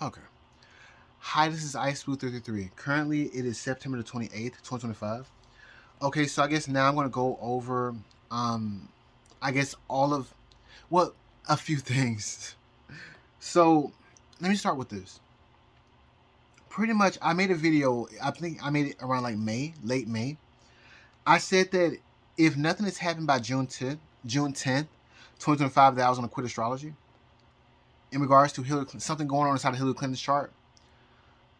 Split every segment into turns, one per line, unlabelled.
Okay. Hi, this is Ice Blue 333. Currently, it is September the 28th, 2025. Okay, so I guess now I'm going to go over, I guess, well, a few things. So, let me start with this. Pretty much, I made a video, I think I made it around like May, late May. I said that if nothing has happened by June 10th, 2025, that I was going to quit astrology in regards to Hillary Clinton, something going on inside of Hillary Clinton's chart.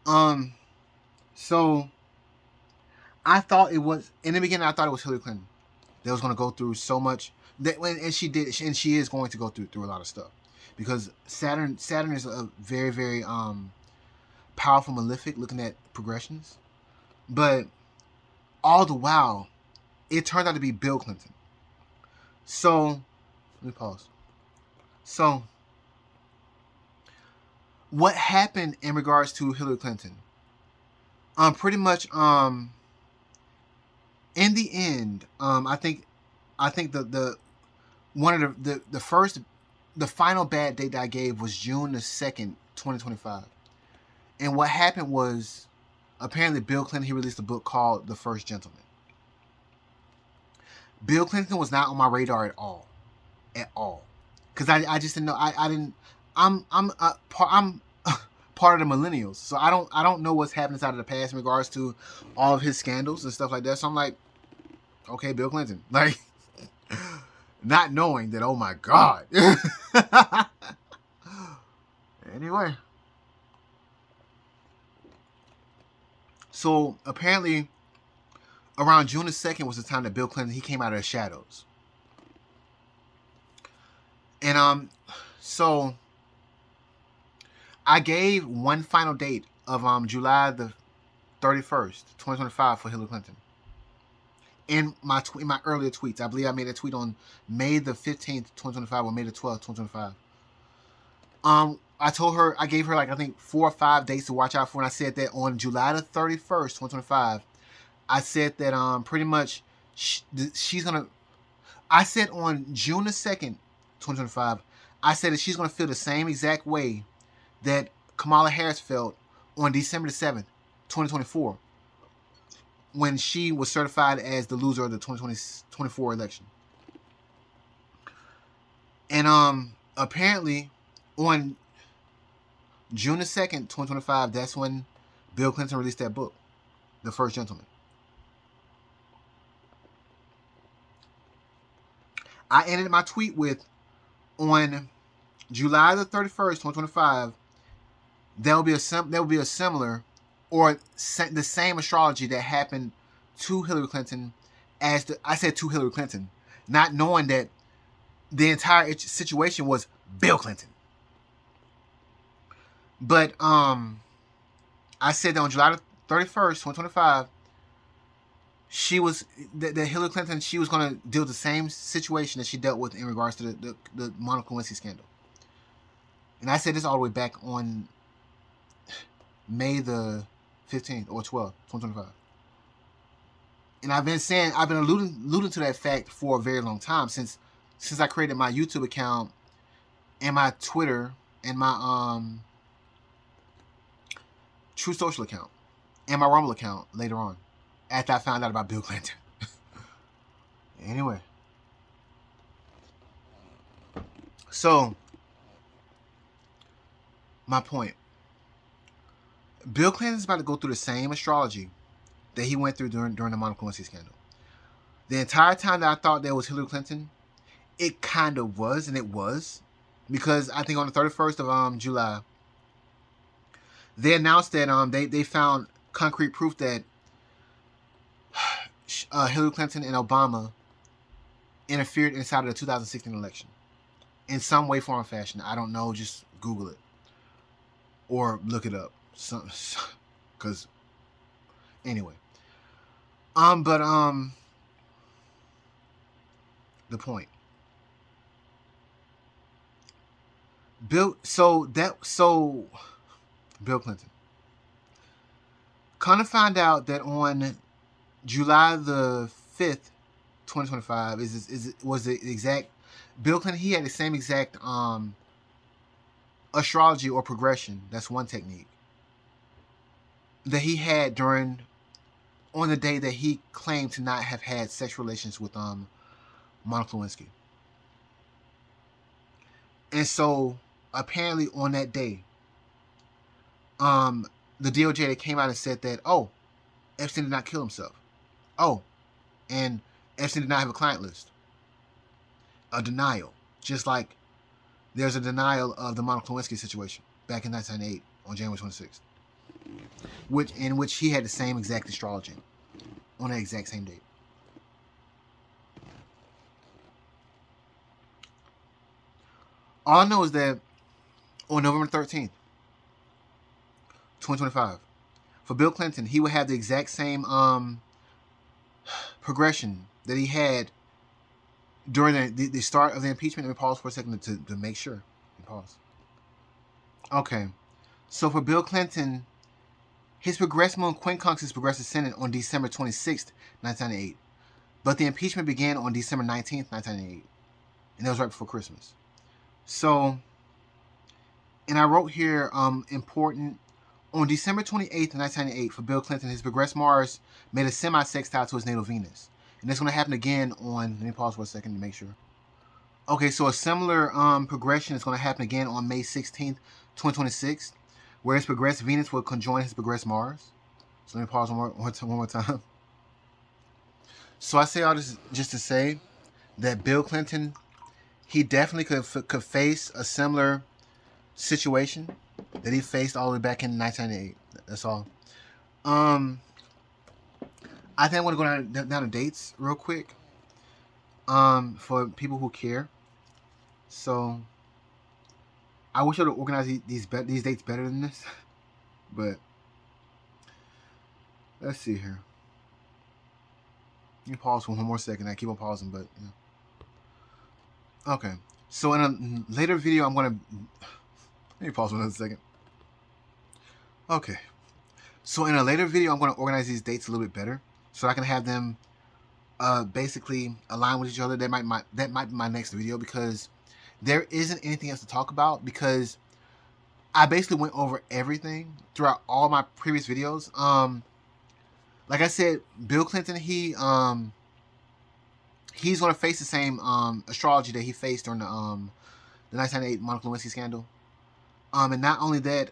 Um, so I thought it was in the beginning. I thought it was Hillary Clinton that was going to go through so much that, and she did, and she is going to go through a lot of stuff because Saturn is a very very powerful malefic looking at progressions, but all the while it turned out to be Bill Clinton. So let me pause. So what happened in regards to Hillary Clinton? Pretty much in the end, I think the one of the first the final bad date that I gave was June the 2nd, 2025. And what happened was apparently Bill Clinton, he released a book called The First Gentleman. Bill Clinton was not on my radar at all. At all. Because I just didn't know I didn't I'm part of the millennials. So I don't know what's happening inside of the past in regards to all of his scandals and stuff like that. So I'm like, okay, Bill Clinton. Like not knowing that, oh my God. Anyway. So apparently around June the 2nd was the time that Bill Clinton he came out of the shadows. And so I gave one final date of July the 31st, 2025 for Hillary Clinton. In my earlier tweets, I believe I made a tweet on May the 15th, 2025 or May the 12th, 2025. I told her, I gave her like I think 4 or 5 days to watch out for, and I said that on July the 31st, 2025, I said that pretty much she's gonna. I said on June the 2nd, 2025, I said that she's gonna feel the same exact way that Kamala Harris felt on December the 7th, 2024, when she was certified as the loser of the 2024 election. And apparently on June the 2nd, 2025, that's when Bill Clinton released that book, The First Gentleman. I ended my tweet with, on July the 31st, 2025, there will be a similar or the same astrology that happened to Hillary Clinton I said to Hillary Clinton, not knowing that the entire situation was Bill Clinton. But I said that on July 31st, 2025, she was that Hillary Clinton, she was going to deal with the same situation that she dealt with in regards to the Monica Lewinsky scandal. And I said this all the way back on May the 15th or 12th, 2025. And I've been alluding to that fact for a very long time since I created my YouTube account and my Twitter and my True Social account and my Rumble account later on, after I found out about Bill Clinton. Anyway, so my point: Bill Clinton's about to go through the same astrology that he went through during the Monica Lewinsky scandal. The entire time that I thought that was Hillary Clinton, it kind of was, and it was, because I think on the 31st of July, they announced that they found concrete proof that Hillary Clinton and Obama interfered inside of the 2016 election in some way, form, or fashion. I don't know. Just Google it or look it up. Because anyway, but the point. Bill Clinton. Kind of find out that on July the 5th, 2025 was the exact Bill Clinton. He had the same exact astrology or progression. That's one technique that he had on the day that he claimed to not have had sexual relations with Monica Lewinsky. And so apparently on that day, the DOJ that came out and said that, oh, Epstein did not kill himself. Oh, and Epstein did not have a client list. A denial. Just like there's a denial of the Monica Lewinsky situation back in 1998 on January 26th. In which he had the same exact astrology on that exact same date. All I know is that on November 13th, 2025, for Bill Clinton, he would have the exact same progression that he had during the start of the impeachment. Let me pause for a second to make sure. Pause. Okay. So for Bill Clinton, his progressed moon quincunxes progressed the Senate on December 26th, 1998. But the impeachment began on December 19th, 1998. And that was right before Christmas. So, and I wrote here, important, on December 28th, 1998, for Bill Clinton, his progressed Mars made a semi-sextile to his natal Venus. And that's going to happen again on, let me pause for a second to make sure. Okay, so a similar progression is going to happen again on May 16th, 2026, where his progressed Venus will conjoin his progressed Mars. So let me pause one more time. So I say all this just to say that Bill Clinton, he definitely could face a similar situation that he faced all the way back in 1998. That's all. I think I'm going to go down to dates real quick for people who care. So I wish I would organize these dates better than this. But let's see here. You pause for one more second. I keep on pausing, but yeah. Okay. So in a later video, I'm going to... Let me pause for another second. Okay. So in a later video, I'm going to organize these dates a little bit better, so I can have them basically align with each other. That might be my next video, because there isn't anything else to talk about, because I basically went over everything throughout all my previous videos. Like I said, Bill Clinton, he's going to face the same astrology that he faced during the 1998 Monica Lewinsky scandal. And not only that,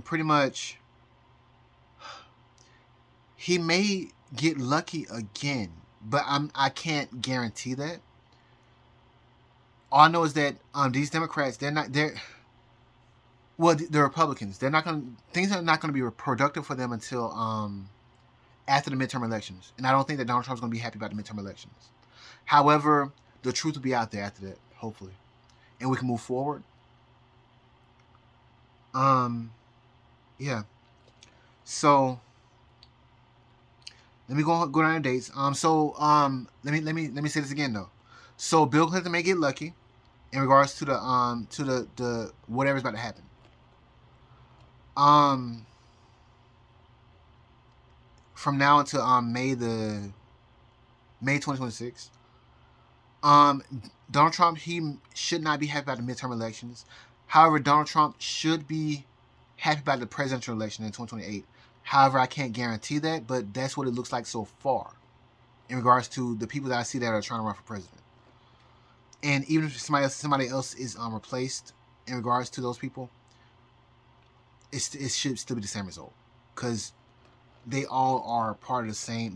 pretty much, he may get lucky again, but I can't guarantee that. All I know is that these Democrats, the Republicans, things are not gonna be productive for them until after the midterm elections, and I don't think that Donald Trump's gonna be happy about the midterm elections. However, the truth will be out there after that, hopefully, and we can move forward. Yeah. So let me go down the dates. Let me say this again though. So Bill Clinton may get lucky in regards to the whatever's about to happen. From now until May 2026. Donald Trump, he should not be happy about the midterm elections. However, Donald Trump should be happy about the presidential election in 2028. However, I can't guarantee that, but that's what it looks like so far in regards to the people that I see that are trying to run for president. And even if somebody else is replaced in regards to those people, it should still be the same result, because they all are part of the same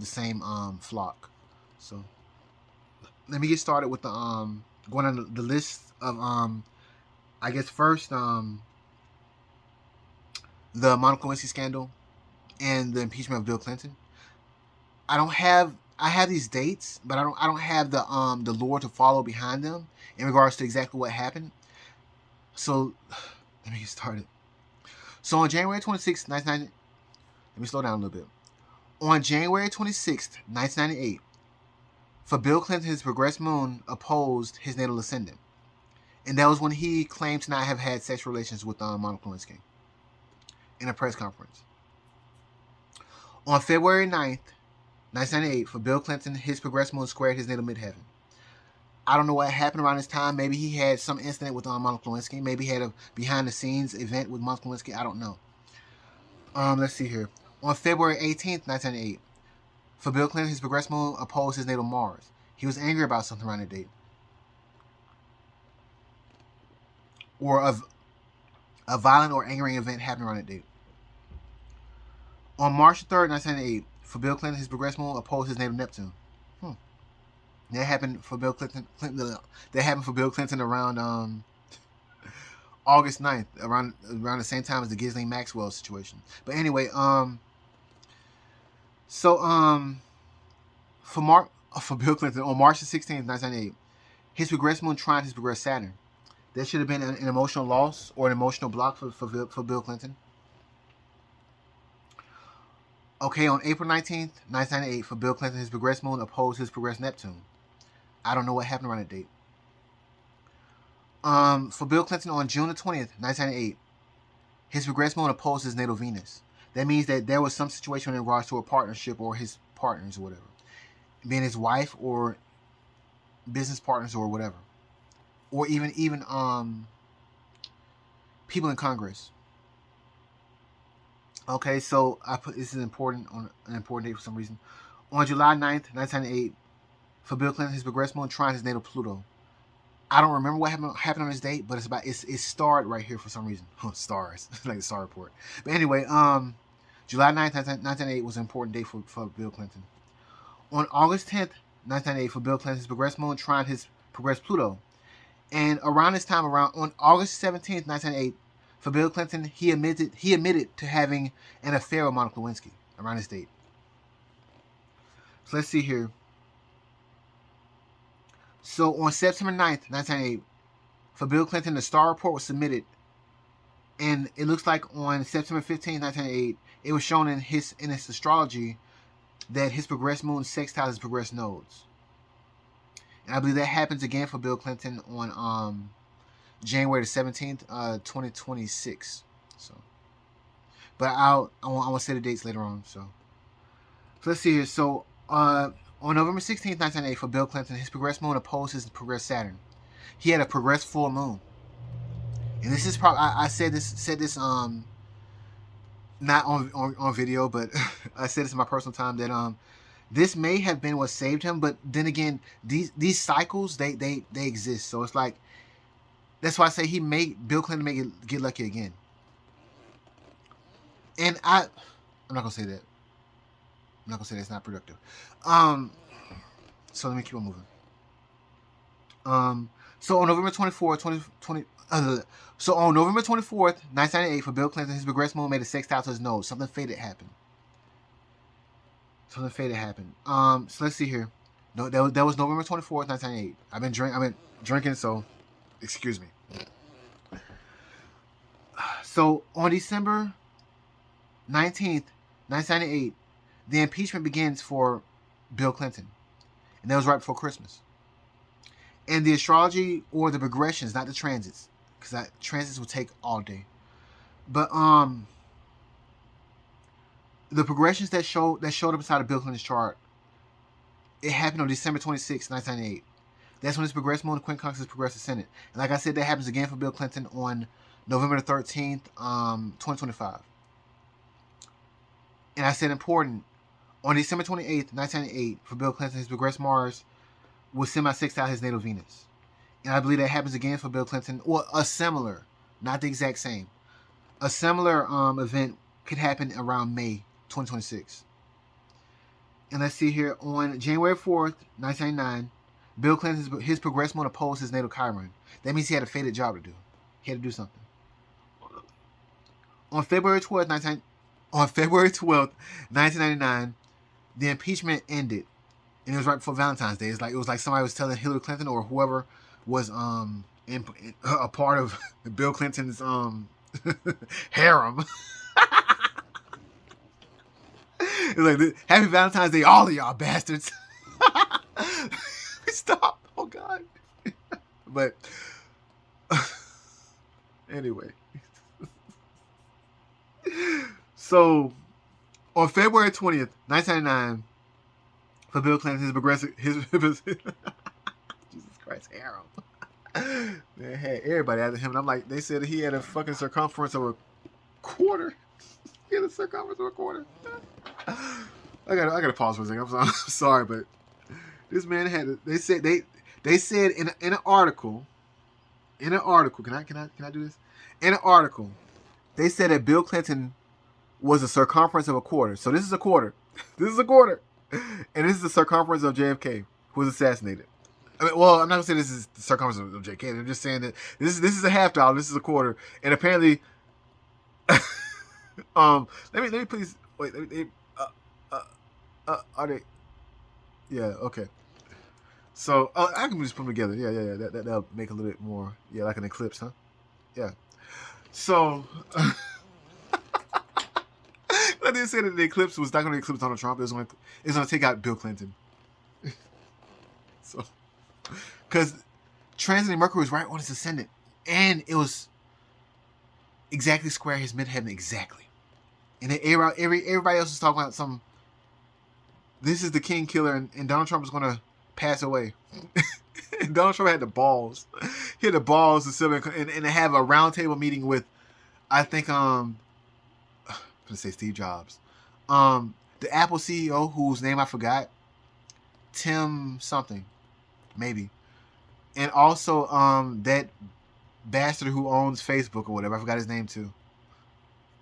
flock. So let me get started with the going on the list of I guess first the Monica Lewinsky scandal and the impeachment of Bill Clinton. I have these dates, but I don't have the lore to follow behind them in regards to exactly what happened. So let me get started. So on January 26th, 1990, let me slow down a little bit. On January 26th, 1998, for Bill Clinton, his progressed moon opposed his natal ascendant. And that was when he claimed to not have had sexual relations with Monica Lewinsky in a press conference. On February 9th, 1998, for Bill Clinton, his progressed moon squared his natal midheaven. I don't know what happened around this time. Maybe he had some incident with Monica Lewinsky. Maybe he had a behind-the-scenes event with Monica Lewinsky. I don't know. Let's see here. On February 18th, 1998, for Bill Clinton, his progressive moon opposed his natal Mars. He was angry about something around the date. Or of a violent or angering event happened around that date. On March 3rd, 1998, for Bill Clinton, his progressive moon opposed his natal Neptune. That happened for Bill Clinton. That happened for Bill Clinton around August 9th, around the same time as the Ghislaine Maxwell situation. But anyway, for Bill Clinton on March 16th, 1998, his progressive moon trined his progressive Saturn. That should have been an emotional loss or an emotional block for Bill Clinton. Okay, on April 19th, 1998, for Bill Clinton, his progressive moon opposed his progressive Neptune. I don't know what happened around that date. For Bill Clinton on June the 20th, 1998, his progressive moon opposed his natal Venus. That means that there was some situation in regards to a partnership or his partners or whatever. Being his wife or business partners or whatever. Or even people in Congress. Okay, so I put this is an important date for some reason. On July 9th, 1998, for Bill Clinton, his progressive moon trines his natal Pluto. I don't remember what happened on this date, but it's starred right here for some reason. Stars, like the star report. But anyway, July 9th, 1998 was an important date for Bill Clinton. On August 10th, 1998, for Bill Clinton, his progressive moon trined his progressive Pluto. And around this time, on August 17th, 1998, for Bill Clinton, he admitted to having an affair with Monica Lewinsky around this date. So let's see here. So on September 9th, 1998, for Bill Clinton, the Star Report was submitted. And it looks like on September 15th, 1998, it was shown in his astrology that his progressed moon sextiles his progressed nodes. And I believe that happens again for Bill Clinton on January the 17th, 2026. So, but I want to say the dates later on. So let's see here. So on November 16th, 1998, for Bill Clinton, his progressed moon opposed his progressed Saturn. He had a progressed full moon. And this is probably I said this not on video, but I said this in my personal time that this may have been what saved him, but then again, these cycles they exist. So it's like that's why I say Bill Clinton may get lucky again. And I'm not gonna say that. I'm not gonna say that's not productive. So let me keep on moving. So on November 24th, 2020. So on November 24th, 1998, for Bill Clinton, his progressed moon made a sextile to his nose. Something fated happened. So let's see here. No, that was November 24th, 1998. I've been drinking, so excuse me. So on December 19th, 1998, the impeachment begins for Bill Clinton. And that was right before Christmas. And the astrology or the progressions, not the transits, because transits will take all day. But the progressions that showed up inside of Bill Clinton's chart, it happened on December 26, 1998. That's when his progressed moon quincunx his progressive ascendant. And like I said, that happens again for Bill Clinton on November 13th, 2025. And I said important, on December 28th, 1998, for Bill Clinton, his progressed Mars will semi-sextile his natal Venus. And I believe that happens again for Bill Clinton, or a similar, not the exact same. A similar event could happen around May 2026. And let's see here, on January 4th, 1999, Bill Clinton, his progressed moon opposed his natal Chiron. That means he had a fated job to do. He had to do something. On February 12th, 1999, the impeachment ended. And it was right before Valentine's Day. It was like somebody was telling Hillary Clinton or whoever was a part of Bill Clinton's harem. It was like, Happy Valentine's Day, all of y'all bastards. Stop. Oh God. But anyway. So on February 20th, 1999, for Bill Clinton, his Jesus Christ. Christ, harem. They had everybody after him, and I'm like, they said he had a fucking circumference of a quarter. He had a circumference of a quarter. I gotta pause for a second. I'm sorry, but this man had. They said in an article. In an article, can I do this? In an article, they said that Bill Clinton was a circumference of a quarter. So this is a quarter. This is a quarter, and this is the circumference of JFK, who was assassinated. I mean, well, I'm not gonna say this is the circumference of JFK. I'm just saying that this is a half dollar. This is a quarter, and apparently, let me please wait. Are they? Yeah, okay. So I can just put them together. Yeah. That'll make a little bit more. Yeah, like an eclipse, huh? Yeah. So. I didn't say that the eclipse was not going to eclipse Donald Trump. It was going to take out Bill Clinton. So, because transiting Mercury was right on his ascendant, and it was exactly square his midheaven exactly. And everybody else was talking about some. This is the king killer, and Donald Trump was going to pass away. And Donald Trump had the balls. He had the balls to sit and have a roundtable meeting with, I think, I'm gonna say Steve Jobs, the Apple CEO whose name I forgot, Tim something, maybe, and also that bastard who owns Facebook or whatever. I forgot his name too.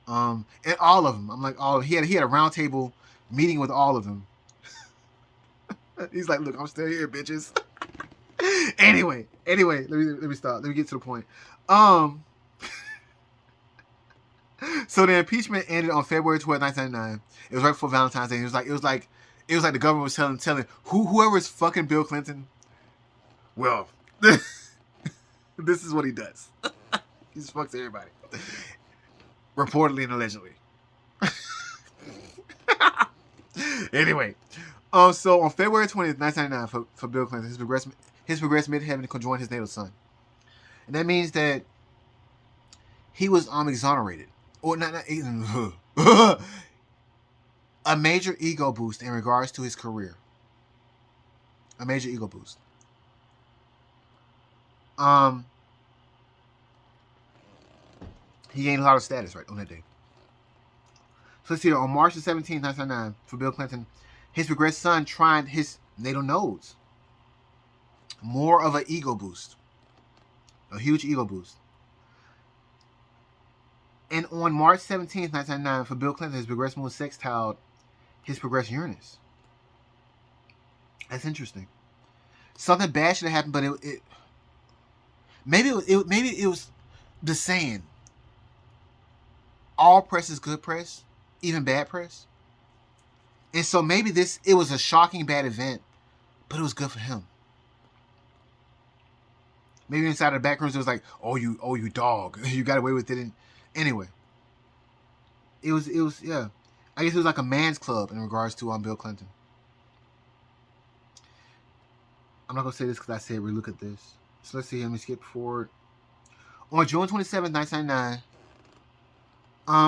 And all of them. I'm like, all he had a roundtable meeting with all of them. He's like, look, I'm still here, bitches. Anyway, let me stop. Let me get to the point. So the impeachment ended on February 12th, 1999. It was right before Valentine's Day. It was like the government was telling whoever is fucking Bill Clinton, well, this is what he does. He just fucks everybody. Reportedly and allegedly. Anyway, so on February 20th, 1999, for Bill Clinton, his progressed midheaven conjoined his natal sun. And that means that he was exonerated. Or not a major ego boost in regards to his career. A major ego boost. He gained a lot of status right on that day. So let's see, on March the 17th, 1999, for Bill Clinton, his progressed sun trined his natal nodes. More of an ego boost. A huge ego boost. And on March 17th, 1999, for Bill Clinton, his progressed moon sextiled his progressed Uranus. That's interesting. Something bad should have happened, but maybe it was the saying, all press is good press, even bad press. And so maybe it was a shocking bad event, but it was good for him. Maybe inside the back rooms it was like, oh you dog, you got away with it. And anyway, it was yeah. I guess it was like a man's club in regards to Bill Clinton. I'm not gonna say this because I said we look at this. So let's see. Let me skip forward. On June 27th, 1999,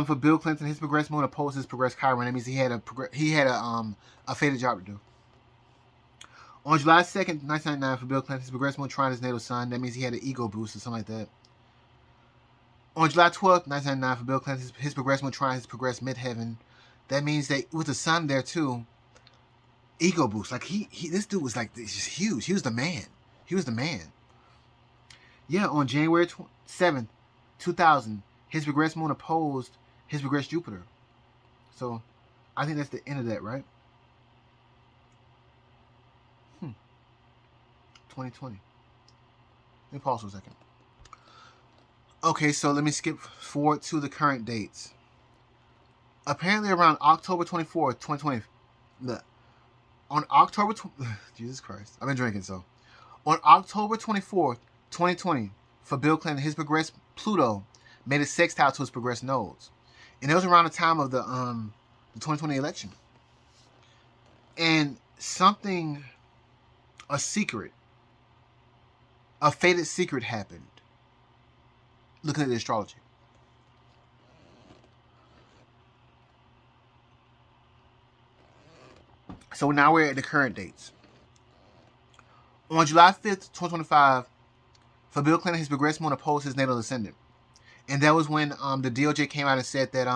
for Bill Clinton, his progressed moon opposed his progressed Chiron. That means he had a fated job to do. On July 2nd, 1999, for Bill Clinton, his progressed moon trined his natal sun. That means he had an ego boost or something like that. On July 12th, 1999, for Bill Clinton, his progressed moon trined his progressed midheaven. That means that with the sun there too, ego boost. Like this dude was like just huge. He was the man. He was the man. Yeah, on January 7th, 2000, his progressed moon opposed his progressed Jupiter. So, I think that's the end of that, right? 2020. Let me pause for a second. Okay, so let me skip forward to the current dates. Apparently around October 24th, 2020. On October... Jesus Christ. I've been drinking, so. On October 24th, 2020, for Bill Clinton, his progressed Pluto made a sextile to his progressed nodes. And it was around the time of the 2020 election. And something... A secret. A fated secret happened. Looking at the astrology. So now we're at the current dates. On July 5th, 2025, for Bill Clinton, his progressive moon opposed his natal ascendant. And that was when the DOJ came out and said that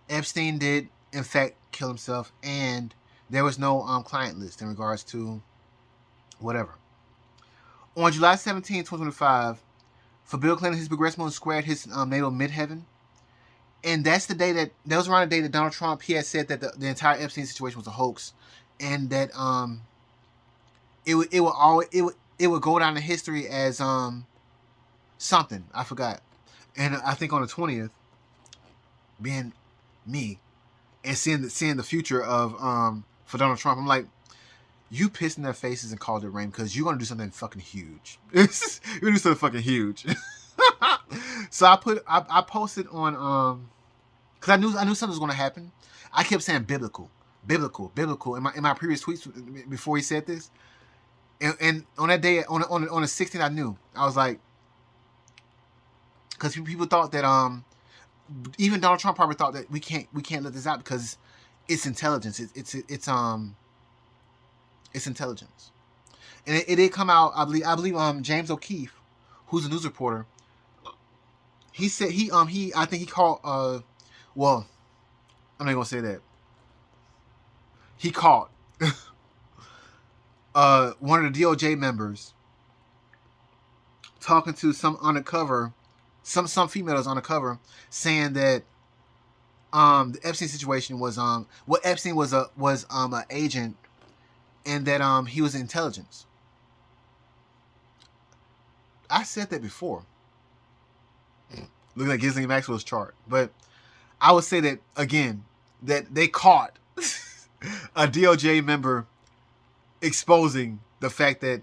Epstein did, in fact, kill himself, and there was no client list in regards to whatever. On July 17, 2025, for Bill Clinton, his progressive moon squared his natal midheaven. And that's the day that was around the day that Donald Trump, he had said that the entire Epstein situation was a hoax, and that it would go down in history as something I forgot. And I think on the 20th, being me and seeing the future of for Donald Trump, I'm like, you pissed in their faces and called it rain because you're gonna do something fucking huge. You're gonna do something fucking huge. So I posted on because I knew something was gonna happen. I kept saying biblical in my previous tweets before he said this. And on that day, on the 16th, I knew. I was like, because people thought that even Donald Trump probably thought that we can't let this out because it's intelligence. It's intelligence. And it did come out. I believe James O'Keefe, who's a news reporter, he said I think he called well, I'm not gonna say that. He caught one of the DOJ members talking to some undercover, some female that's undercover, saying that the Epstein situation was Epstein was an agent, and that he was intelligence. I said that before. Looking at Ghislaine Maxwell's chart, but I would say that again, that they caught a DOJ member exposing the fact that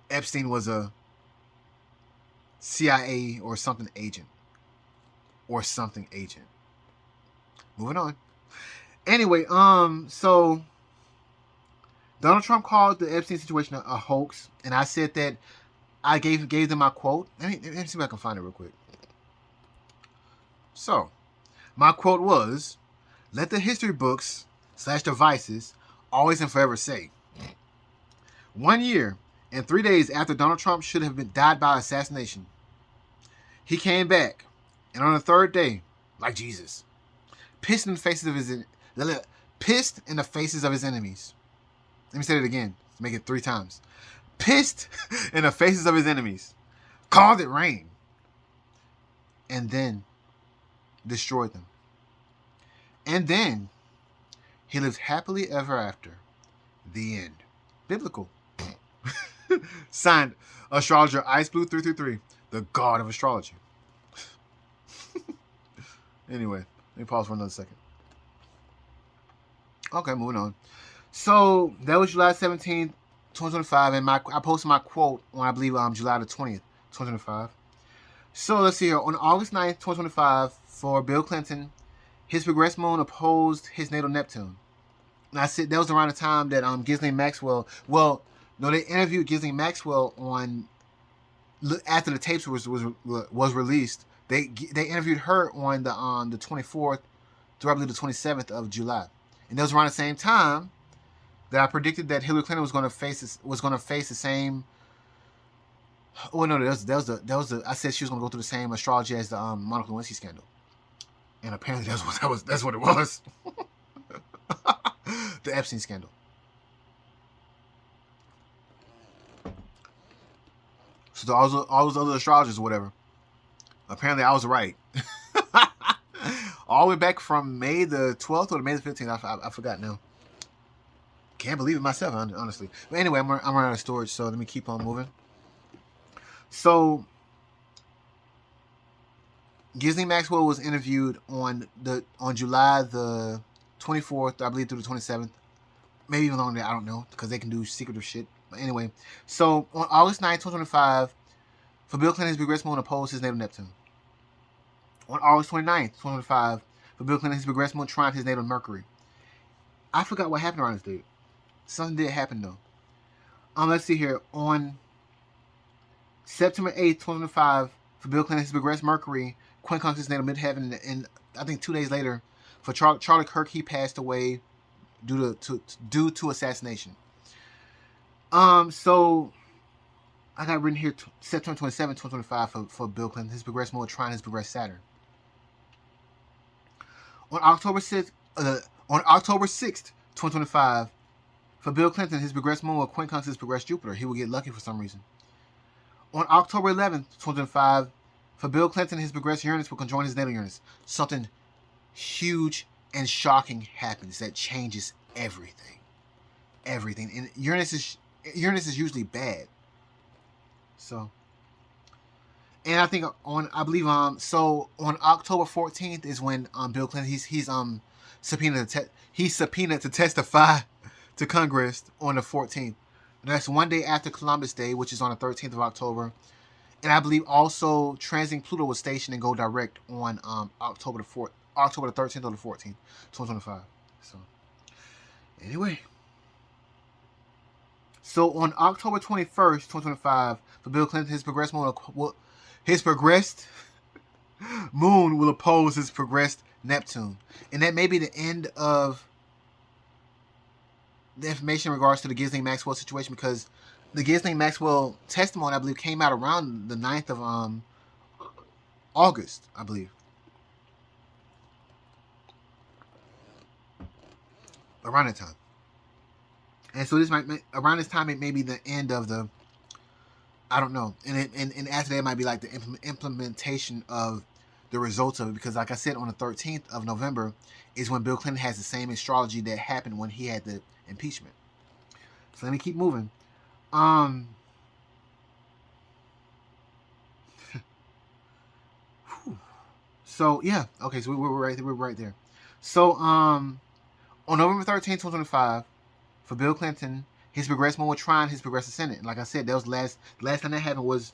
Epstein was a CIA or something agent. Moving on. Anyway, so Donald Trump called the Epstein situation a hoax, and I said that I gave them my quote. Let me see if I can find it real quick. So, my quote was, "Let the history books / devices always and forever say, 1 year and 3 days after Donald Trump should have died by assassination, he came back, and on the third day, like Jesus, pissed in the faces of his enemies." Let me say it again. Let's make it 3 times. Pissed in the faces of his enemies, called it rain, and then destroyed them. And then he lived happily ever after. The end. Biblical. Signed, Astrologer Ice Blue 333, the god of astrology. Anyway, let me pause for another second. Okay, moving on. So that was July 17th, 2025, and I posted my quote on, I believe, July the 20th, 2025. So let's see here. On August 9th, 2025, for Bill Clinton, his progressive moon opposed his natal Neptune. And I said that was around the time that Ghislaine Maxwell. Well, no, they interviewed Ghislaine Maxwell on after the tapes was released. They interviewed her on the 24th through I believe the 27th of July, and that was around the same time that I predicted that Hillary Clinton was going to face the same. Oh no, that was the I said she was going to go through the same astrology as the Monica Lewinsky scandal, and apparently that's what it was. The Epstein scandal. So all those other astrologers or whatever, apparently I was right. All the way back from May the 12th or May the 15th, I forgot now. Can't believe it myself, honestly. But anyway, I'm running out of storage, so let me keep on moving. So, Ghislaine Maxwell was interviewed on July the 24th, I believe, through the 27th. Maybe even longer, I don't know, because they can do secretive shit. But anyway, so on August 9th, 2025, for Bill Clinton, his progressive moon opposed his natal Neptune. On August 29th, 2025, for Bill Clinton, his progressive moon triumphed his natal Mercury. I forgot what happened around this date. Something did happen, though. Let's see here. On September 8th, 2025, for Bill Clinton, his progressive Mercury quincunxed his natal midheaven, and I think 2 days later, for Charlie Kirk, he passed away due to assassination. So I got written here September 27, 2025 for Bill Clinton. His progressed more trine, his progressed Saturn. On October 6th, on October 6th, 2025, for Bill Clinton, his progressed moon will quincunx his progressed Jupiter. He will get lucky for some reason. On October 11th, 2025, for Bill Clinton, his progressed Uranus will conjoin his natal Uranus. Something huge and shocking happens that changes everything. Everything. And Uranus is usually bad. So, and I think I believe so on October 14th is when Bill Clinton he's subpoenaed to testify to Congress on the 14th. And that's one day after Columbus Day, which is on the 13th of October. And I believe also transiting Pluto was stationed and go direct on October the 13th or the 14th, 2025. So anyway, so on October 21st, 2025, for Bill Clinton, his progressed moon will oppose his progressed Neptune, and that may be the end of the information in regards to the Ghislaine Maxwell situation, because the Ghislaine Maxwell testimony, I believe, came out around the 9th of August, I believe. Around that time. And so around this time, it may be the end of the, I don't know. And after that, it might be like the implementation of the results of it, because like I said, on the 13th of November is when Bill Clinton has the same astrology that happened when he had the impeachment. So let me keep moving. So yeah, okay, so we're right there. We're right there. So on November 13th, 2025, for Bill Clinton, his progressed moon will trine his progressive Senate. And like I said, that was last time that happened was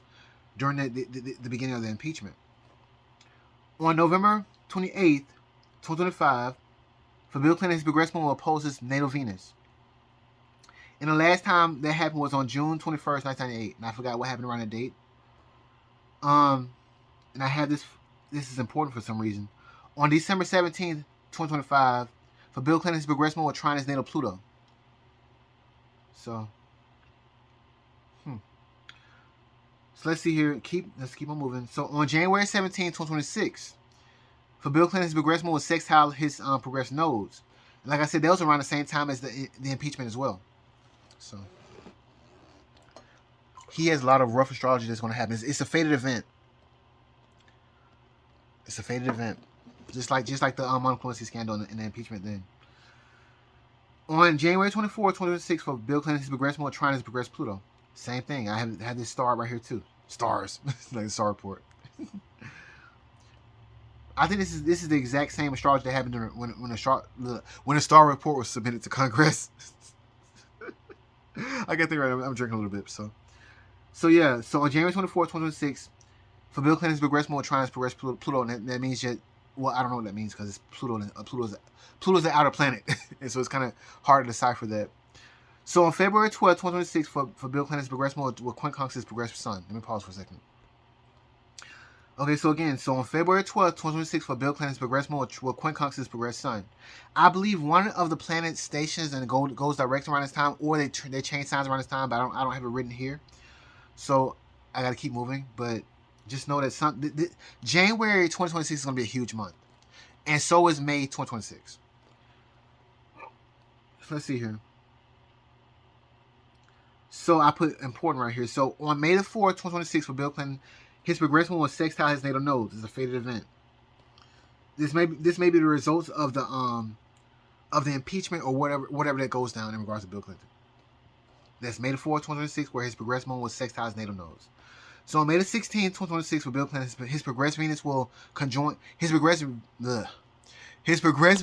during the beginning of the impeachment. On November 28th, 2025, for Bill Clinton, his progressed moon will oppose his natal Venus. And the last time that happened was on June 21st, 1998. And I forgot what happened around that date. And I have this is important for some reason. On December 17th, 2025, for Bill Clinton, his progressed moon will trine his natal Pluto. So, So let's see here. Let's keep on moving. So on January 17, 2026, for Bill Clinton, his progressed moon will sextile his progressed nodes. And like I said, that was around the same time as the impeachment as well. So he has a lot of rough astrology that's going to happen. It's a fated event. It's a fated event, just like the Monica Lewinsky scandal and the impeachment. Then on January 24, 2026, for Bill Clinton, his progressed moon will trine his progressed Pluto. Same thing. I have this star right here too. Stars, like the star report. I think this is the exact same astrology that happened when the star report was submitted to Congress. I get the right. I'm drinking a little bit. So yeah. So on January 24, 2026, for Bill Clinton's progressed moon trine his progressed Pluto, and that means that, well, I don't know what that means because it's Pluto's an outer planet, and so it's kind of hard to decipher that. So on February 12, 2026, for Bill Clinton's progressed moon will quincunx his progressed sun. Let me pause for a second. Okay, so again, so on February 12, 2026, for Bill Clinton's progressed moon will quincunx his progressed sun. I believe one of the planet stations and goes direct around this time, or they change signs around this time, but I don't have it written here. So I got to keep moving, but just know that January 2026 is going to be a huge month, and so is May 2026. So let's see here. So I put important right here. So on May the 4th, 2026, for Bill Clinton, his progressed moon will sextile his natal nodes. It's a fated event. This may be the results of the impeachment or whatever that goes down in regards to Bill Clinton. That's May the 4th, 2026, where his progressed moon will sextile his natal nodes. So on May the 16th, 2026, for Bill Clinton, his progressed Venus will conjoin his progressed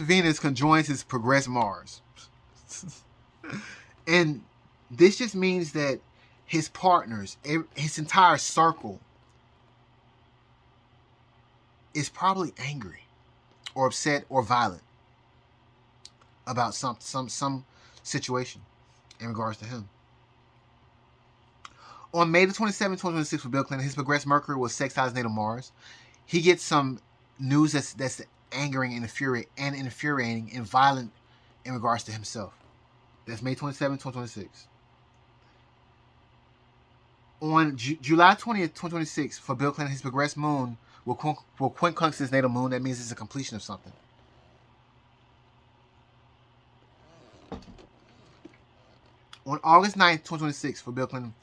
Venus conjoins his progressed Mars. And this just means that his partners, his entire circle, is probably angry or upset or violent about some situation in regards to him. On May the 27th, 2026, for Bill Clinton, his progressed Mercury will sextile his natal Mars. He gets some news that's angering and infuriating and violent in regards to himself. That's May 27th, 2026. On July 20th, 2026, for Bill Clinton, his progressed moon will quincunx his natal moon. That means it's a completion of something. On August 9th, 2026, for Bill Clinton.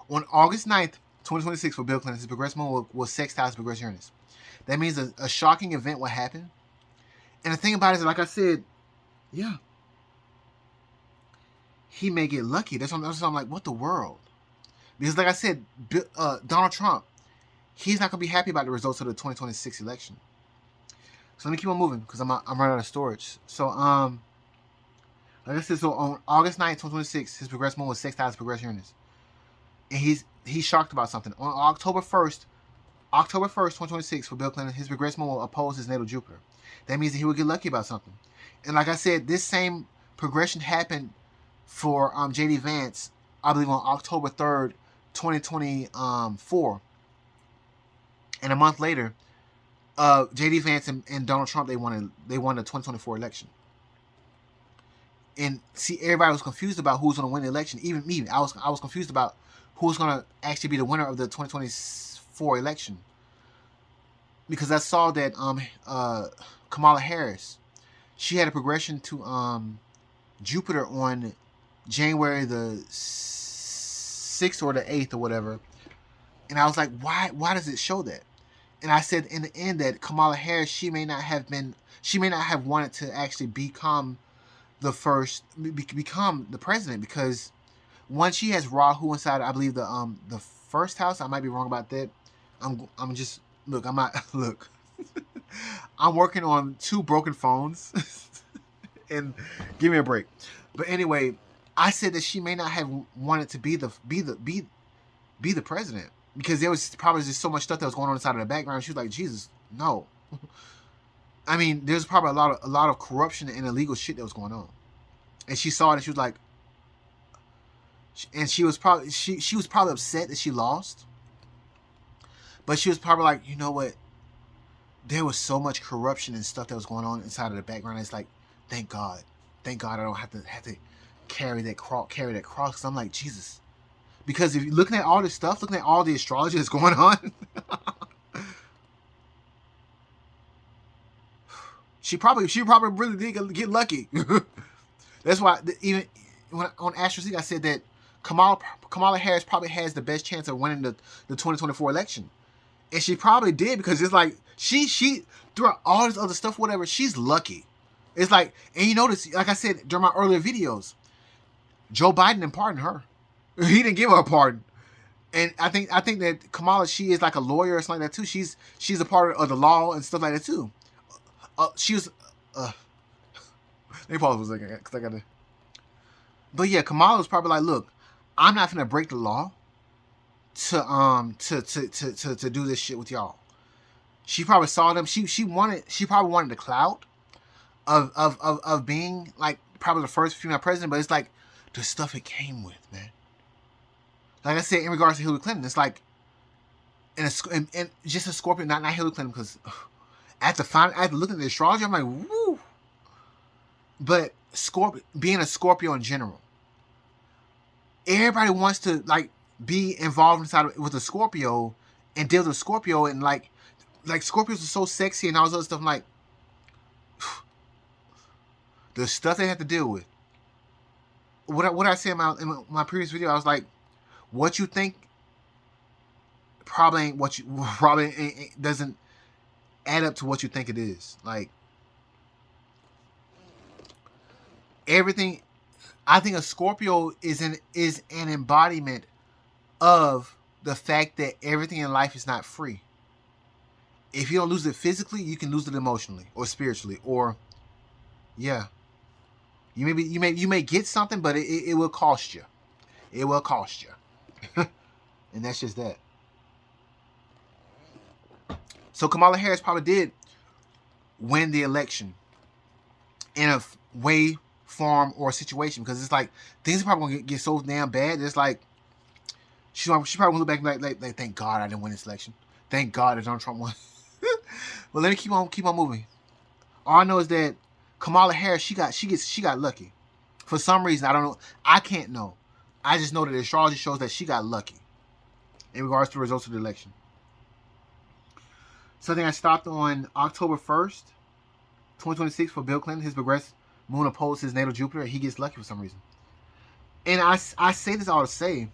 On August 9th, 2026, for Bill Clinton, his progressed moon will sextile his progressed Uranus. That means a shocking event will happen. And the thing about it is, like I said, yeah, he may get lucky. That's why I'm like, what the world? Because like I said, Donald Trump, he's not going to be happy about the results of the 2026 election. So let me keep on moving because I'm running out of storage. So, like I said, so on August 9th, 2026, his progressed moon was sextile his progressed Uranus. And he's shocked about something. On October 1st, 2026, for Bill Clinton, his progressed moon will oppose his natal Jupiter. That means that he will get lucky about something. And like I said, this same progression happened for J.D. Vance, I believe on October 3rd, 2024. And a month later, J.D. Vance and Donald Trump, they won the 2024 election. And see, everybody was confused about who was going to win the election. Even me, I was confused about who was going to actually be the winner of the 2024 election. Because I saw that Kamala Harris, she had a progression to Jupiter on January the 6th or the 8th or whatever. And I was like, why does it show that? And I said in the end that Kamala Harris, she may not have wanted to actually become the president, because once she has Rahu inside, I believe the first house. I might be wrong about that. I'm just look. I'm not look. I'm working on 2 broken phones, and give me a break. But anyway, I said that she may not have wanted to be the president, because there was probably just so much stuff that was going on inside of the background. She was like, Jesus, no. I mean, there's probably a lot of corruption and illegal shit that was going on, and she saw it and she was like, and she was probably upset that she lost, but she was probably like, you know what? There was so much corruption and stuff that was going on inside of the background. It's like, thank God I don't have to carry that cross. Because I'm like, Jesus, because if you're looking at all this stuff, looking at all the astrology that's going on. She probably really did get lucky. That's why even when on Astrology I said that Kamala Harris probably has the best chance of winning the 2024 election, and she probably did, because it's like she throughout all this other stuff, whatever, she's lucky. It's like, and you notice, like I said during my earlier videos, Joe Biden didn't pardon her. He didn't give her a pardon. And I think that Kamala, she is like a lawyer or something like that too. She's a part of the law and stuff like that too. She was. Let me pause for a second because I gotta. But yeah, Kamala was probably like, "Look, I'm not gonna break the law to do this shit with y'all." She probably saw them. She probably wanted the clout of being like probably the first female president. But it's like the stuff it came with, man. Like I said, in regards to Hillary Clinton, it's like, and just a Scorpio, not Hillary Clinton, because. After looking at the astrology, I'm like, woo. But being a Scorpio in general, everybody wants to like be involved with a Scorpio and deal with a Scorpio, and like Scorpios are so sexy and all this other stuff. I'm like, the stuff they have to deal with. What I said in my previous video, I was like, what you think probably doesn't add up to what you think it is. Like, everything, I think a Scorpio is an embodiment of the fact that everything in life is not free. If you don't lose it physically, you can lose it emotionally or spiritually, or yeah, you may get something, but it will cost you. It will cost you. And that's just that. So Kamala Harris probably did win the election in a way, form, or situation, because it's like things are probably gonna get so damn bad. It's like she probably look back like thank God I didn't win this election. Thank God that Donald Trump won. But let me keep on moving. All I know is that Kamala Harris, she got lucky. For some reason, I don't know. I can't know. I just know that astrology shows that she got lucky in regards to the results of the election. Something I stopped on October 1st, 2026 for Bill Clinton. His progressed moon opposed his natal Jupiter. He gets lucky for some reason. And I say this all to say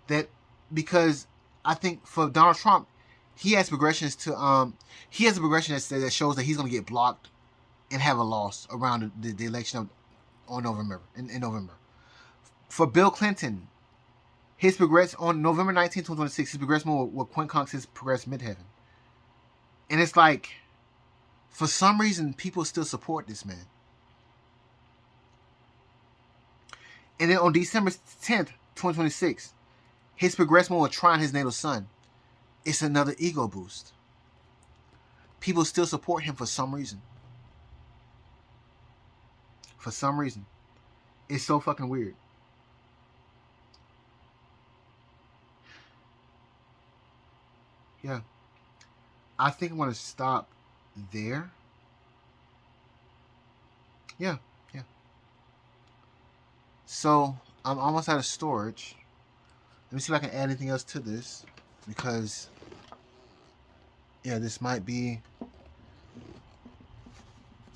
that because I think for Donald Trump, he has progressions to he has a progression that shows that he's going to get blocked and have a loss around the election on November in November. For Bill Clinton, his progress on November 19th, 2026, his progress more will quincunx his progress midheaven. And it's like, for some reason, people still support this man. And then on December 10th, 2026, his progress more will trine his natal sun. It's another ego boost. People still support him for some reason. For some reason. It's so fucking weird. Yeah. I think I'm going to stop there. Yeah. So, I'm almost out of storage. Let me see if I can add anything else to this. Because, yeah, this might be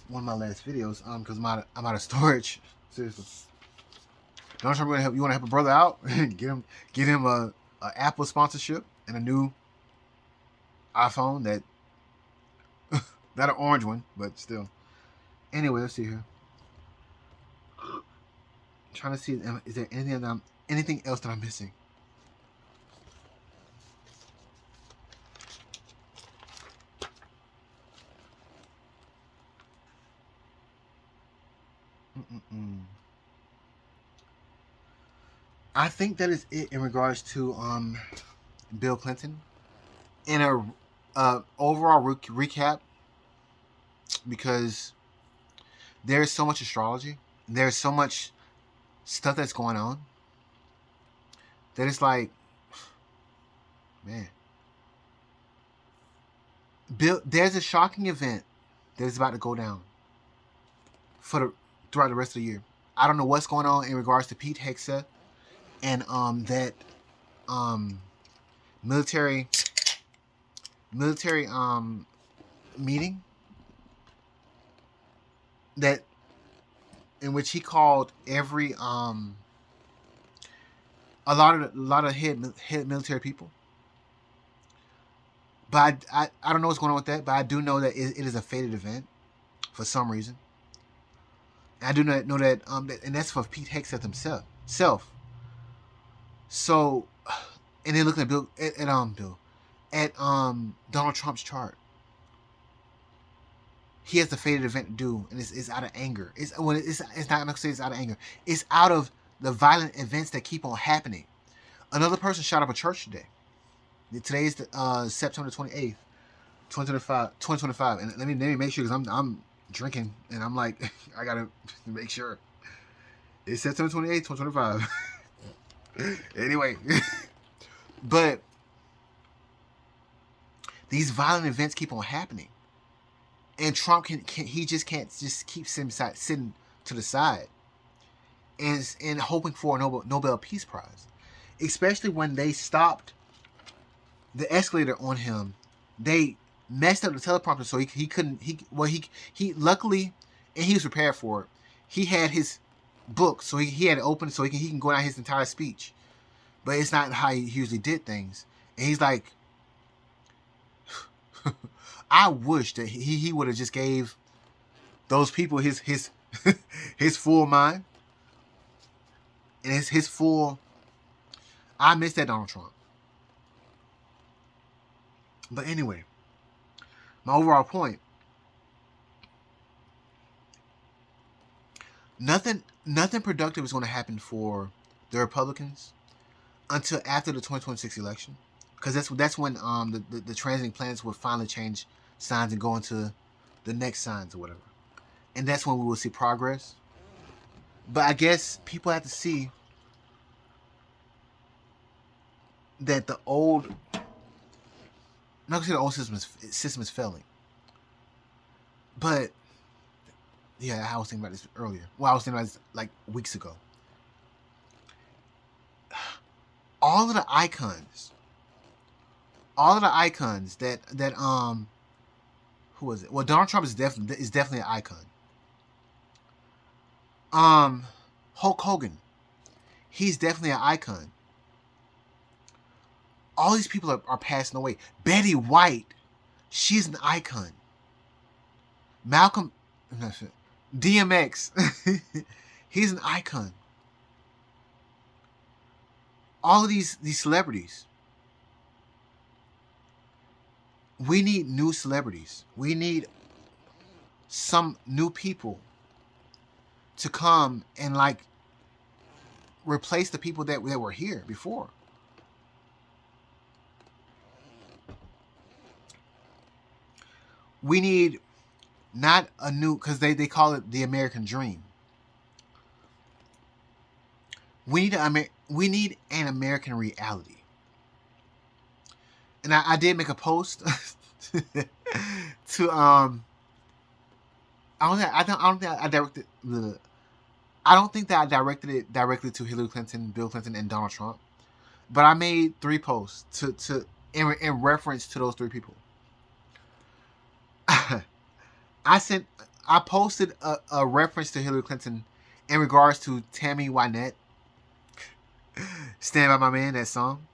one of my last videos. Because I'm out of storage. Seriously. Donald Trump, you want to help a brother out? get him a Apple sponsorship and a new iPhone that not an orange one, but still. Anyway, let's see here. I'm trying to see, is there anything else that I'm missing? I think that is it in regards to Bill Clinton. In a overall recap, because there's so much astrology, there's so much stuff that's going on, that it's like, man, Bill, there's a shocking event that is about to go down throughout the rest of the year. I don't know what's going on in regards to Pete Hegseth and that military meeting that in which he called every a lot of head military people. But I don't know what's going on with that, but I do know that it is a fated event for some reason. And I do know that and that's for Pete Hegseth himself. So, and then looking at Donald Trump's chart, he has the fated event to do, and it's out of anger. It's not gonna say it's out of anger. It's out of the violent events that keep on happening. Another person shot up a church today. Today is the September 28th, 2025. And let me make sure, because I'm drinking and I'm like I gotta make sure. It's September 28th, 2025. Anyway, but these violent events keep on happening, and Trump can't just keep sitting to the side and hoping for a Nobel Peace Prize, especially when they stopped the escalator on him. They messed up the teleprompter, so he couldn't. He luckily, and he was prepared for it. He had his book, so he had it open so he can go down his entire speech. But it's not how he usually did things. And he's like, I wish that he would have just gave those people his his full mind and his full. I miss that Donald Trump. But anyway, my overall point: nothing productive is going to happen for the Republicans until after the 2026 election, because that's when the transiting planets will finally change signs and go into the next signs or whatever, and that's when we will see progress. But I guess people have to see that the old, not gonna say the old system is failing, but yeah, I was thinking about this earlier. Well, I was thinking about this like weeks ago. all of the icons, that who is it? Well, Donald Trump is definitely an icon. Hulk Hogan, he's definitely an icon. All these people are passing away. Betty White, she's an icon. Malcolm, DMX, he's an icon. All of these celebrities. We need new celebrities. We need some new people to come and like replace the people that were here before. We need not a new, because they call it the American dream. We need an American reality. And I did make a post to I don't think I directed it directly to Hillary Clinton, Bill Clinton, and Donald Trump. But I made 3 posts in reference to those 3 people. I posted a reference to Hillary Clinton in regards to Tammy Wynette, "Stand by My Man," that song,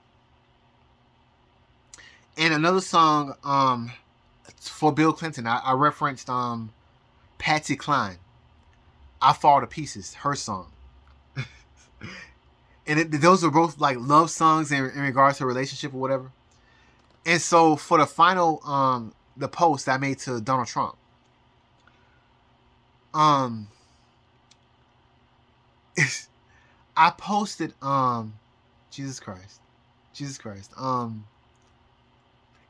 and another song for Bill Clinton. I referenced Patsy Cline, "I Fall to Pieces," her song. And those are both like love songs in regards to a relationship or whatever. And so for the final the post I made to Donald Trump, I posted Jesus Christ.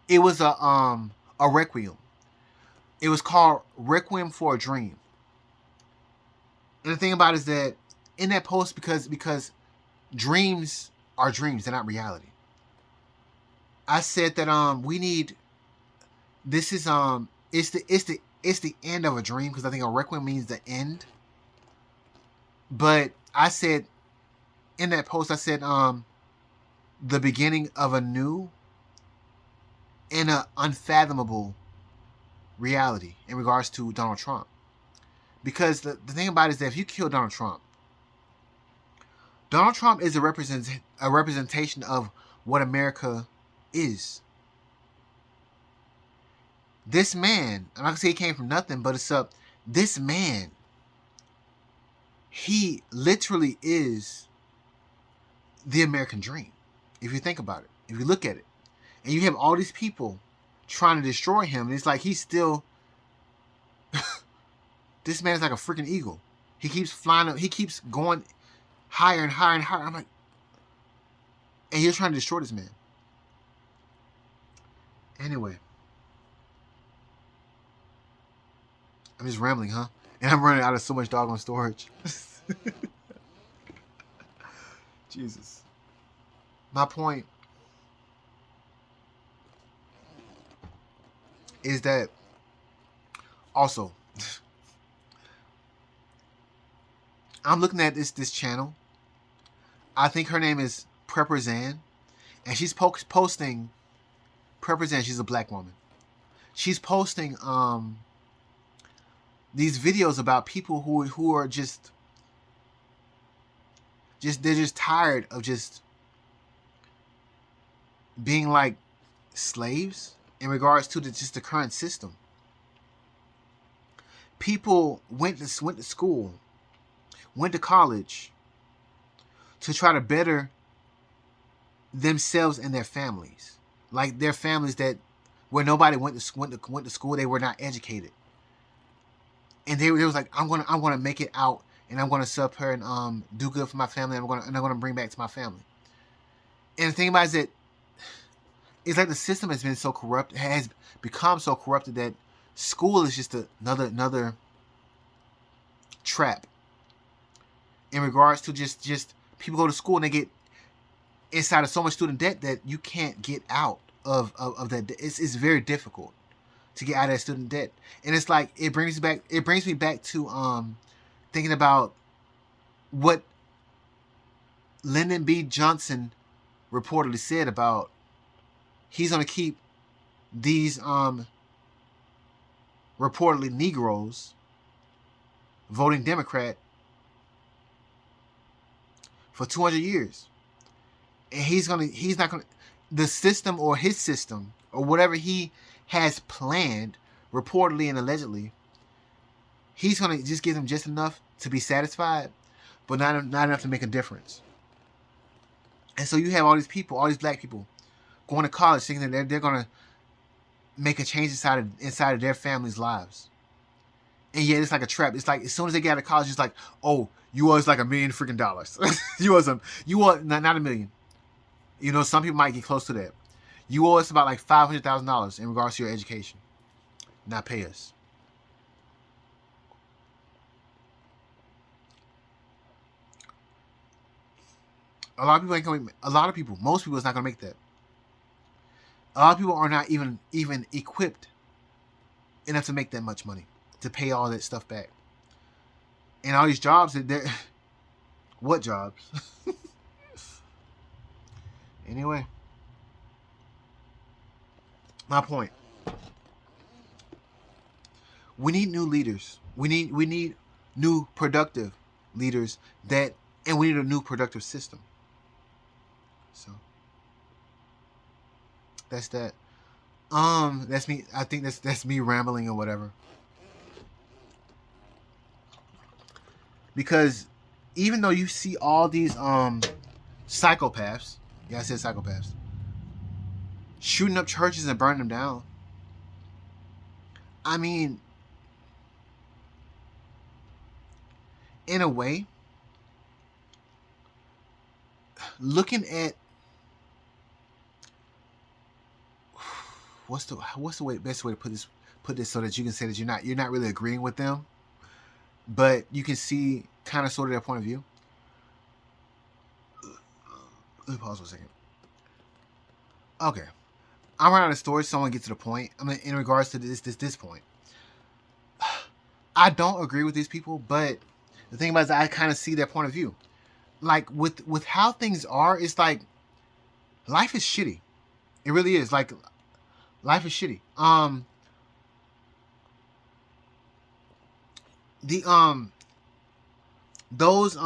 It was a requiem. It was called Requiem for a Dream. And the thing about it is that in that post, because dreams are dreams, they're not reality. I said that we need, this is it's the end of a dream, because I think a requiem means the end. But I said in that post, I said the beginning of a new and an unfathomable reality in regards to Donald Trump. Because the thing about it is that if you kill Donald Trump is a representation of what America is. This man, I'm not gonna say he came from nothing, but this man, he literally is the American dream. If you think about it, if you look at it, and you have all these people trying to destroy him, and it's like he's still this man's like a freaking eagle. He keeps flying up, he keeps going higher and higher and higher. I'm like, and you're trying to destroy this man. Anyway, I'm just rambling, huh? And I'm running out of so much doggone storage. Jesus. My point is that also, I'm looking at this channel. I think her name is Prepper Zan, and she's posting. Prepper Zan, she's a black woman. She's posting these videos about people who are just they're just tired of just being like slaves in regards to the current system. People went to school, went to college to try to better themselves and their families, like their families that where nobody went to school, they were not educated, and they was like, I'm gonna make it out, and I'm gonna sit up here and do good for my family, and I'm gonna bring back to my family. And the thing about it is that it's like the system has been so corrupt, has become so corrupted that school is just another trap. In regards to just people go to school and they get inside of so much student debt that you can't get out of that. It's very difficult to get out of that student debt, and it's like it brings me back to thinking about what Lyndon B. Johnson reportedly said about he's going to keep these reportedly Negroes voting Democrat for 200 years. And he's not gonna, the system or his system or whatever he has planned, reportedly and allegedly, he's gonna just give them just enough to be satisfied, but not enough to make a difference. And so you have all these people, all these black people, going to college thinking that they're gonna make a change inside of their families' lives. And yet it's like a trap. It's like as soon as they get out of college, it's like, oh, you owe us like $1 million freaking dollars. you owe not $1 million. You know, some people might get close to that. You owe us about like $500,000 in regards to your education. Not pay us. A lot of people ain't going. A lot of people, most people, is not gonna make that. A lot of people are not even equipped enough to make that much money to pay all that stuff back. And all these jobs that they're what jobs? Anyway, my point. We need new leaders. We need new productive leaders and we need a new productive system. So that's that. That's me. I think that's me rambling or whatever. Because even though you see all these psychopaths, yeah, I said psychopaths, shooting up churches and burning them down. I mean, in a way, looking at what's the best way to put this so that you can say that you're not really agreeing with them, but you can see kind of sort of their point of view. Let me pause for a second. Okay, I'm running out of story, so I want to get to the point. I mean, in regards to this point, I don't agree with these people, but the thing about it is I kind of see their point of view. Like with how things are, it's like life is shitty. It really is. Like life is shitty. Those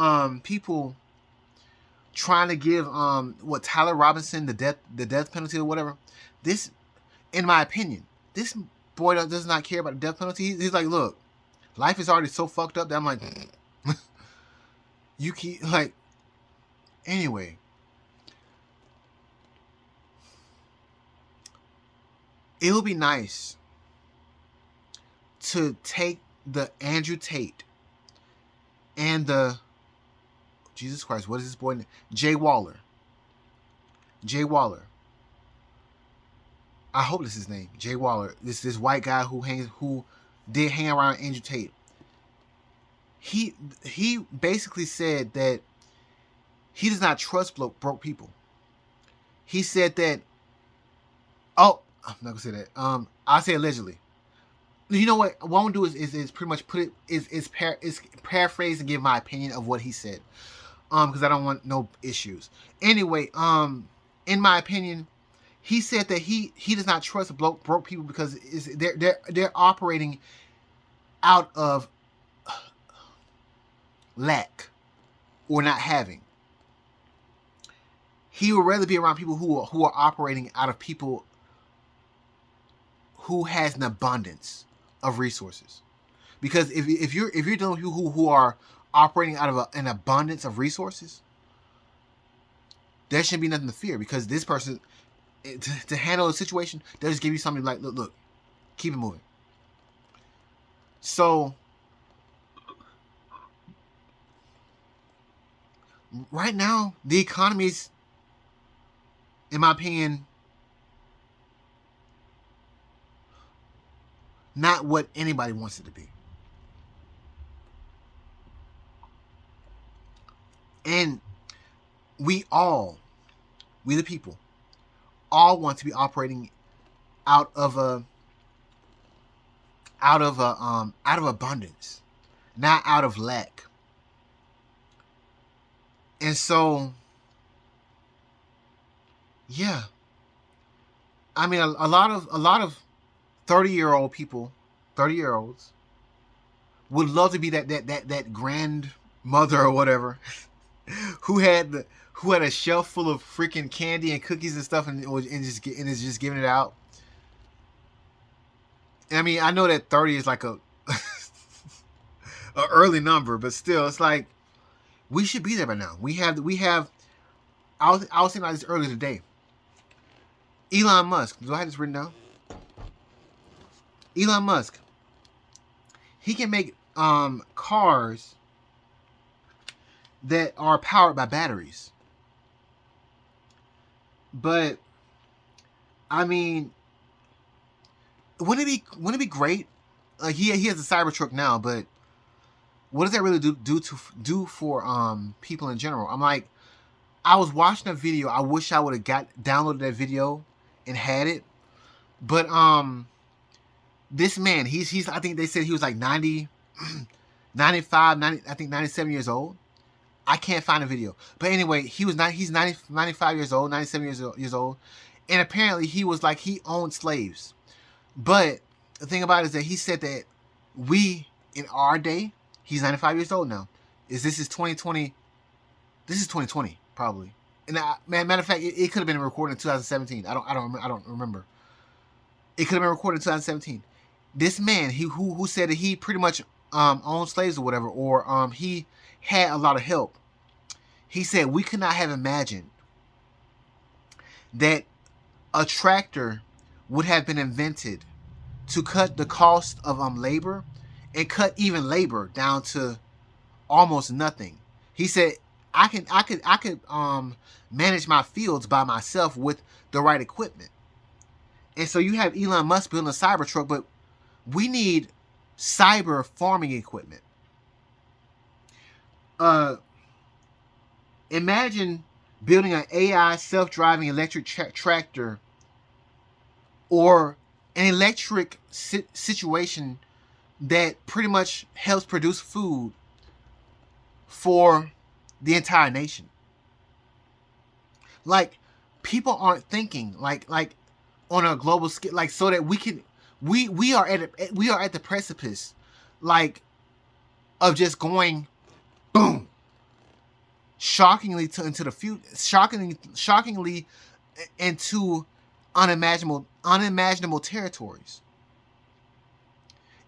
people trying to give Tyler Robinson the death penalty or whatever. This, in my opinion, this boy does not care about the death penalty. He's like, look, life is already so fucked up that I'm like, you keep like. Anyway, it would be nice to take the Andrew Tate and the Jesus Christ, what is this boy name? Jay Waller. I hope this is his name. Jay Waller. This white guy who did hang around Andrew Tate. He basically said that he does not trust broke people. He said that. Oh, I'm not gonna say that. I'll say allegedly. You know what? What I'm gonna do is pretty much put it is paraphrase and give my opinion of what he said. Because I don't want no issues. Anyway, in my opinion, he said that he does not trust broke people because they're operating out of lack or not having. He would rather be around people who are operating out of people who has an abundance of resources. Because if you're dealing with people who are operating out of an abundance of resources, there shouldn't be nothing to fear, because this person, to handle the situation, they'll just give you something like, look, keep it moving. So right now, the economy's, in my opinion, not what anybody wants it to be. And we the people, all want to be operating out of abundance, not out of lack. And so Yeah, I mean, a lot of 30-year-old people, 30-year-olds would love to be that grandmother or whatever who had who had a shelf full of freaking candy and cookies and stuff, and is just giving it out. And I mean, I know that 30 is like a early number, but still, it's like we should be there by now. We have. I was thinking about this earlier today. Elon Musk. Do I have this written down? Elon Musk. He can make cars that are powered by batteries. But I mean, wouldn't it be great? Like he has a Cybertruck now, but what does that really do for people in general? I'm like, I was watching a video. I wish I would have got downloaded that video and had it. But this man, he's I think they said he was like 90, 95, 90, I think 97 years old. I can't find a video. But anyway, he's 90, 95 years old, 97 years old. And apparently he was like, he owned slaves. But the thing about it is that he said that we, in our day, he's 95 years old now. This is 2020? This is 2020 probably. And matter of fact, it could have been recorded in 2017. I don't remember. It could have been recorded in 2017. This man, who said that he pretty much owned slaves or whatever, or he had a lot of help. He said we could not have imagined that a tractor would have been invented to cut the cost of labor and cut even labor down to almost nothing. He said I could manage my fields by myself with the right equipment. And so you have Elon Musk building a Cybertruck, but we need cyber farming equipment. Imagine building an AI self-driving electric tractor or an electric situation that pretty much helps produce food for the entire nation. Like, people aren't thinking like on a global scale, like, so that we are at the precipice, like, of just going boom, shockingly into the future, shockingly into unimaginable territories.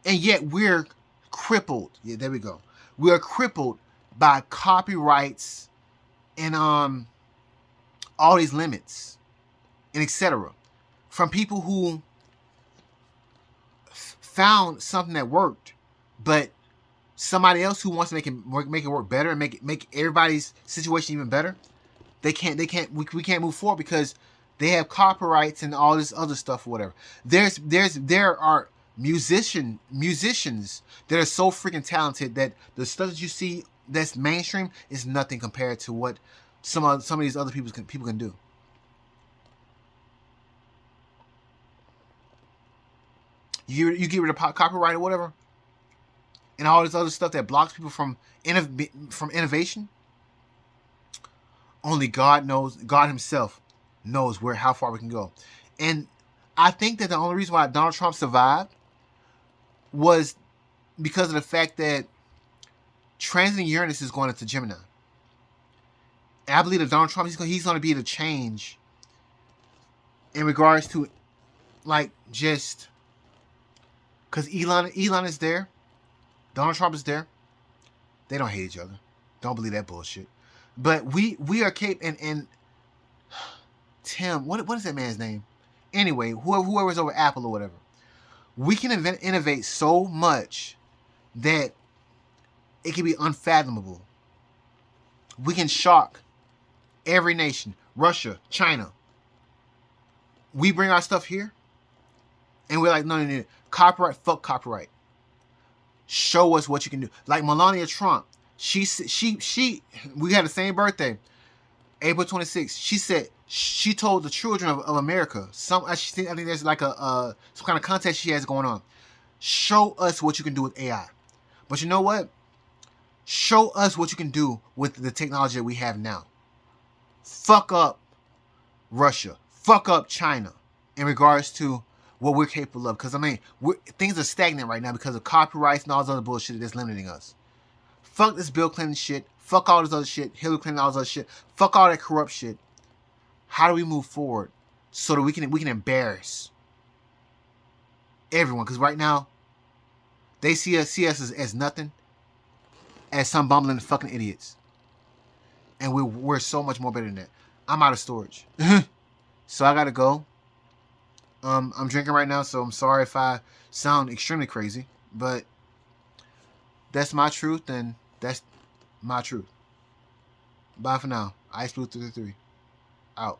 And yet we're crippled. Yeah, there we go. We are crippled by copyrights and all these limits and etc. from people who found something that worked, but somebody else who wants to make it work better and make everybody's situation even better, we can't move forward because they have copyrights and all this other stuff or whatever. There are musicians that are so freaking talented that the stuff that you see that's mainstream is nothing compared to what some of these other people can do. You get rid of copyright or whatever, and all this other stuff that blocks people from innovation. Only God knows. God Himself knows how far we can go. And I think that the only reason why Donald Trump survived was because of the fact that transiting Uranus is going into Gemini. And I believe that Donald Trump, he's going to be the change in regards to, like, just because Elon is there, Donald Trump is there. They don't hate each other. Don't believe that bullshit. But we are capable, and Tim, what is that man's name? Anyway, whoever's over Apple or whatever, we can innovate so much that it can be unfathomable. We can shock every nation, Russia, China. We bring our stuff here, and we're like, no, copyright, fuck copyright. Show us what you can do. Like Melania Trump, she we had the same birthday, April 26th. She said she told the children of America, I think there's like some kind of contest she has going on. Show us what you can do with AI. But you know what? Show us what you can do with the technology that we have now. Fuck up Russia. Fuck up China in regards to what we're capable of. Because, I mean, things are stagnant right now because of copyrights and all this other bullshit that's limiting us. Fuck this Bill Clinton shit. Fuck all this other shit. Hillary Clinton, all this other shit. Fuck all that corrupt shit. How do we move forward so that we can embarrass everyone? Because right now, they see us as nothing, as some bumbling fucking idiots. And we're so much more better than that. I'm out of storage. So I gotta go. I'm drinking right now, so I'm sorry if I sound extremely crazy. But that's my truth, and that's my truth. Bye for now. Ice Blue 33. Out.